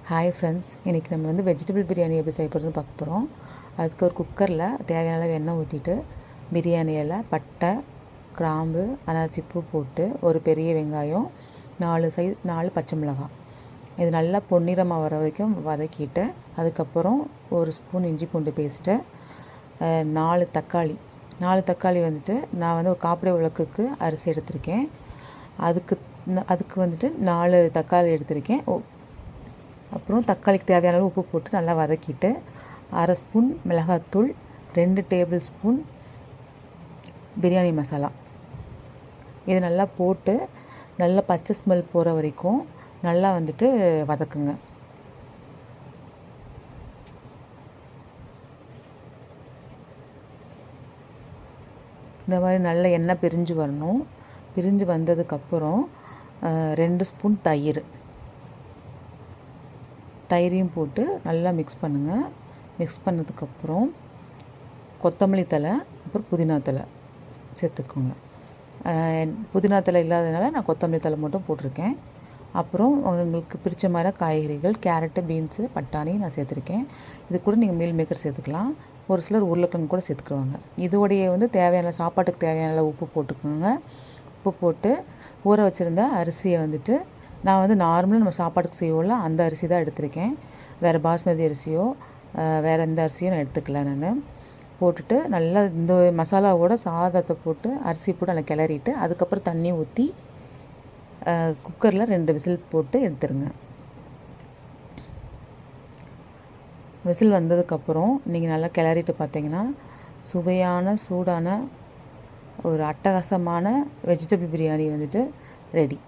Hi friends, இன்றைக்கி நம்ம வந்து வெஜிடபிள் பிரியாணி எப்படி செய்ய போகிறதுன்னு பார்க்க போகிறோம். அதுக்கு ஒரு குக்கரில் தேவையான அளவு எண்ணெய் ஊற்றிட்டு பிரியாணி இலை, பட்டை, கிராம்பு, அன்னாச்சி பூ போட்டு ஒரு பெரிய வெங்காயம், 4 பச்சை மிளகாய் இது நல்லா பொன்னிறமாக வர வரைக்கும் வதக்கிட்டு, அதுக்கப்புறம் ஒரு ஸ்பூன் இஞ்சி பூண்டு பேஸ்ட்டு, 4 தக்காளி வந்துட்டு நான் வந்து ஒரு காப்பிடை உலக்குக்கு அரிசி எடுத்திருக்கேன். அதுக்கு வந்துட்டு 4 தக்காளி எடுத்திருக்கேன். அப்புறம் தக்காளிக்கு தேவையான அளவு உப்பு போட்டு நல்லா வதக்கிட்டு, 1/2 ஸ்பூன் மிளகாத்தூள், 2 டேபிள் ஸ்பூன் பிரியாணி மசாலா இது நல்லா போட்டு நல்லா பச்சை ஸ்மெல் போகிற வரைக்கும் நல்லா வந்துட்டு வதக்குங்க. இந்த மாதிரி நல்ல எண்ணெய் பிரிஞ்சு வரணும். பிரிஞ்சு வந்ததுக்கப்புறம் 2 ஸ்பூன் தயிரையும் போட்டு நல்லா மிக்ஸ் பண்ணுங்கள். மிக்ஸ் பண்ணதுக்கப்புறம் கொத்தமல்லி தழை, அப்புறம் புதினா தழை சேர்த்துக்கோங்க. புதினா தழை இல்லாததுனால நான் கொத்தமல்லி தழை மட்டும் போட்டிருக்கேன். அப்புறம் உங்களுக்கு பிடிச்ச மாதிரி காய்கறிகள், கேரட்டு, பீன்ஸு, பட்டாணி நான் சேர்த்துருக்கேன். இது கூட நீங்கள் மீல் மேக்கர் சேர்த்துக்கலாம். ஒரு சிலர் உருளைக்கிழங்கு கூட சேர்த்துக்குருவாங்க. இதோடைய வந்து சாப்பாட்டுக்கு தேவையான உப்பு போட்டுக்கோங்க. உப்பு போட்டு ஊற வச்சுருந்த அரிசியை வந்துட்டு நான் வந்து நார்மலாக நம்ம சாப்பாட்டுக்கு செய்வோம்ல, அந்த அரிசி தான் எடுத்திருக்கேன். வேறு பாஸ்மதி அரிசியோ வேறு எந்த அரிசியும் நான் எடுத்துக்கல. நான் போட்டுட்டு நல்லா இந்த மசாலாவோட சாதத்தை போட்டு அரிசி போட்டு நல்லா கிளறிட்டு, அதுக்கப்புறம் தண்ணி ஊற்றி குக்கரில் 2 விசில் போட்டு எடுத்துருங்க. விசில் வந்ததுக்கப்புறம் நீங்கள் நல்லா கிளறிட்டு பார்த்தீங்கன்னா சூடான ஒரு அட்டகாசமான வெஜிடபிள் பிரியாணி வந்துட்டு ரெடி.